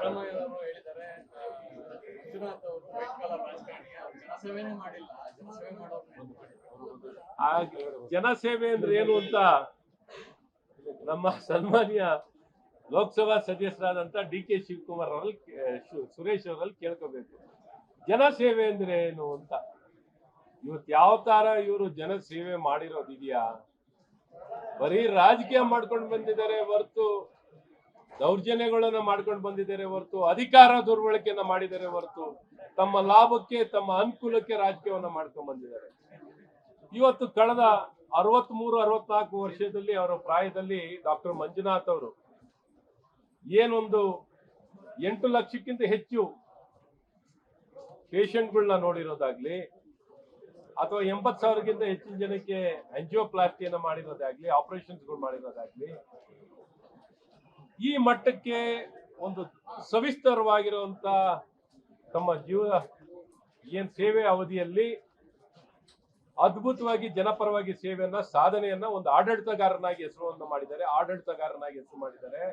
ಸಿದ್ದರಾಮಯ್ಯ ಅವರು ಹೇಳಿದ್ದಾರೆ, ಮಂಜುನಾಥ್ ಅವರು ವೈಟ್ ಕಾಲರ್ ರಾಜಕಾರಣಿಯ ಜನಸೇವೆನೇ ಮಾಡಿಲ್ಲ, ಜನಸೇವೆ ಮಾಡೋರ್ನ ಮಾಡಿದ್ರು. ಆ ಜನಸೇವೆ ಅಂದ್ರೆ ಏನು ಅಂತ ನಮ್ಮ ಸನ್ಮಾನ್ಯ ಲೋಕಸಭಾ ಸದಸ್ಯರಾದಂತ ಡಿ.ಕೆ. ಶಿವಕುಮಾರ್ ಅವರಲ್ಲಿ ಸುರೇಶ್ ಅವರಲ್ಲಿ ಕೇಳ್ಕೋಬೇಕು. ಜನಸೇವೆ ಅಂದ್ರೆ ಏನು ಅಂತ. ಇವತ್ತು ಯಾವ ತರ ಇವರು ಜನಸೇವೆ ಮಾಡಿರೋದಿದೆಯಾ? ಬರೀ ರಾಜಕೀಯ ಮಾಡ್ಕೊಂಡು ಬಂದಿದ್ದಾರೆ ಹೊರತು, ದೌರ್ಜನ್ಯಗಳನ್ನ ಮಾಡ್ಕೊಂಡು ಬಂದಿದ್ದಾರೆ ಹೊರತು, ಅಧಿಕಾರ ದುರ್ಬಳಕೆಯನ್ನ ಮಾಡಿದ್ದಾರೆ ಹೊರತು, ತಮ್ಮ ಲಾಭಕ್ಕೆ ತಮ್ಮ ಅನುಕೂಲಕ್ಕೆ ರಾಜಕೀಯವನ್ನ ಮಾಡ್ಕೊಂಡು ಬಂದಿದ್ದಾರೆ. ಇವತ್ತು ಕಳೆದ 63-64 ವರ್ಷದಲ್ಲಿ ಅವರ ಪ್ರಾಯದಲ್ಲಿ ಡಾಕ್ಟರ್ ಮಂಜುನಾಥ್ ಅವರು ಏನೊಂದು 8 ಲಕ್ಷಕ್ಕಿಂತ ಹೆಚ್ಚು ಪೇಷಂಟ್ಗಳನ್ನ ನೋಡಿರೋದಾಗ್ಲಿ, ಅಥವಾ 80,000ಕ್ಕಿಂತ ಹೆಚ್ಚಿನ ಜನಕ್ಕೆ ಆಂಜಿಯೋಪ್ಲಾಸ್ಟಿಯನ್ನ ಮಾಡಿರೋದಾಗ್ಲಿ, ಆಪರೇಷನ್ಸ್ಗಳು ಮಾಡಿರೋದಾಗ್ಲಿ, ಈ ಮಟ್ಟಕ್ಕೆ ಒಂದು ಸವಿಸ್ತರವಾಗಿರುವಂತ ತಮ್ಮ ಜೀವನ ಏನ್ ಸೇವೆ ಅವಧಿಯಲ್ಲಿ ಅದ್ಭುತವಾಗಿ ಜನಪರವಾಗಿ ಸೇವೆಯನ್ನ ಸಾಧನೆಯನ್ನ ಒಂದು ಆಡಳಿತಗಾರನಾಗಿ ಹೆಸರನ್ನು ಮಾಡಿದ್ದಾರೆ,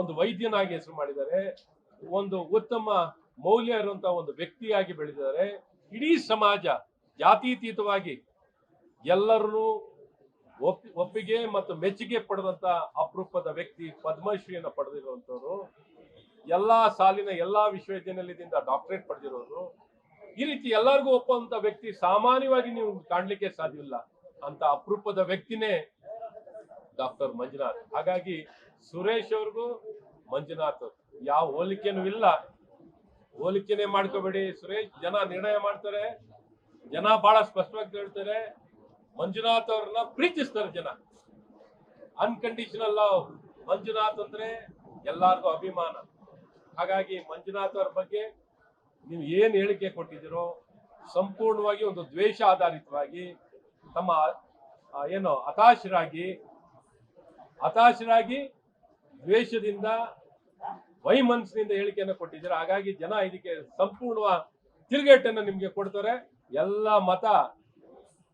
ಒಂದು ವೈದ್ಯನಾಗಿ ಹೆಸರು ಮಾಡಿದ್ದಾರೆ, ಒಂದು ಉತ್ತಮ ಮೌಲ್ಯ ಇರುವಂತಹ ಒಂದು ವ್ಯಕ್ತಿಯಾಗಿ ಬೆಳೆದಿದ್ದಾರೆ. ಇಡೀ ಸಮಾಜ ಜಾತೀತೀತವಾಗಿ ಎಲ್ಲರನ್ನೂ ಒಪ್ಪಿಗೆ ಮತ್ತು ಮೆಚ್ಚುಗೆ ಪಡೆದಂತ ಅಪರೂಪದ ವ್ಯಕ್ತಿ, ಪದ್ಮಶ್ರೀಯನ್ನು ಪಡೆದಿರುವಂತವ್ರು, ಎಲ್ಲಾ ಸಾಲಿನ ಎಲ್ಲಾ ವಿಶ್ವವಿದ್ಯಾನಿಲಯದಿಂದ ಡಾಕ್ಟರೇಟ್ ಪಡೆದಿರೋರು. ಈ ರೀತಿ ಎಲ್ಲರಿಗೂ ಒಪ್ಪುವಂತ ವ್ಯಕ್ತಿ ಸಾಮಾನ್ಯವಾಗಿ ನೀವು ಕಾಣ್ಲಿಕ್ಕೆ ಸಾಧ್ಯವಿಲ್ಲ ಅಂತ ಅಪರೂಪದ ವ್ಯಕ್ತಿನೇ ಡಾಕ್ಟರ್ ಮಂಜುನಾಥ್. ಹಾಗಾಗಿ ಸುರೇಶ್ ಅವ್ರಿಗೂ ಮಂಜುನಾಥ್ ಯಾವ ಹೋಲಿಕೆನೂ ಇಲ್ಲ. ಹೋಲಿಕೆನೆ ಮಾಡ್ಕೋಬೇಡಿ ಸುರೇಶ್. ಜನ ನಿರ್ಣಯ ಮಾಡ್ತಾರೆ, ಜನ ಬಹಳ ಸ್ಪಷ್ಟವಾಗಿ ಹೇಳ್ತಾರೆ. ಮಂಜುನಾಥ್ ಅವ್ರನ್ನ ಪ್ರೀತಿಸ್ತಾರೆ ಜನ, ಅನ್ಕಂಡೀಷನಲ್ ಲವ್. ಮಂಜುನಾಥ್ ಅಂದ್ರೆ ಎಲ್ಲಾರ್ಗೂ ಅಭಿಮಾನ. ಹಾಗಾಗಿ ಮಂಜುನಾಥ್ ಅವ್ರ ಬಗ್ಗೆ ನೀವು ಏನ್ ಹೇಳಿಕೆ ಕೊಟ್ಟಿದ್ದೀರೋ ಸಂಪೂರ್ಣವಾಗಿ ಒಂದು ದ್ವೇಷ ಆಧಾರಿತವಾಗಿ, ತಮ್ಮ ಏನು ಹತಾಶರಾಗಿ ದ್ವೇಷದಿಂದ ವೈಮನಸ್ಸಿನಿಂದ ಹೇಳಿಕೆಯನ್ನು ಕೊಟ್ಟಿದ್ದೀರಾ. ಹಾಗಾಗಿ ಜನ ಇದಕ್ಕೆ ಸಂಪೂರ್ಣವಾದ ತಿರುಗೇಟನ್ನು ನಿಮ್ಗೆ ಕೊಡ್ತಾರೆ. ಎಲ್ಲ ಮತ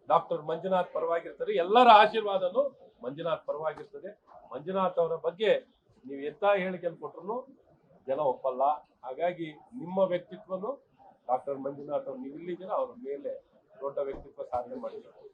ಡಾಕ್ಟರ್ ಮಂಜುನಾಥ್ ಪರವಾಗಿರ್ತದೆ, ಎಲ್ಲರ ಆಶೀರ್ವಾದನು ಮಂಜುನಾಥ್ ಪರವಾಗಿರ್ತದೆ. ಮಂಜುನಾಥ್ ಅವರ ಬಗ್ಗೆ ನೀವು ಎಂತ ಹೇಳಿಕೆಯನ್ನು ಕೊಟ್ಟರು ಜನ ಒಪ್ಪಲ್ಲ. ಹಾಗಾಗಿ ನಿಮ್ಮ ವ್ಯಕ್ತಿತ್ವನು ಡಾಕ್ಟರ್ ಮಂಜುನಾಥ್ ಅವರು ನೀವು ಇಲ್ಲಿದ್ದೀರಾ, ಅವ್ರ ಮೇಲೆ ದೊಡ್ಡ ವ್ಯಕ್ತಿತ್ವ ಸಾಧನೆ ಮಾಡಿದ್ದಾರೆ.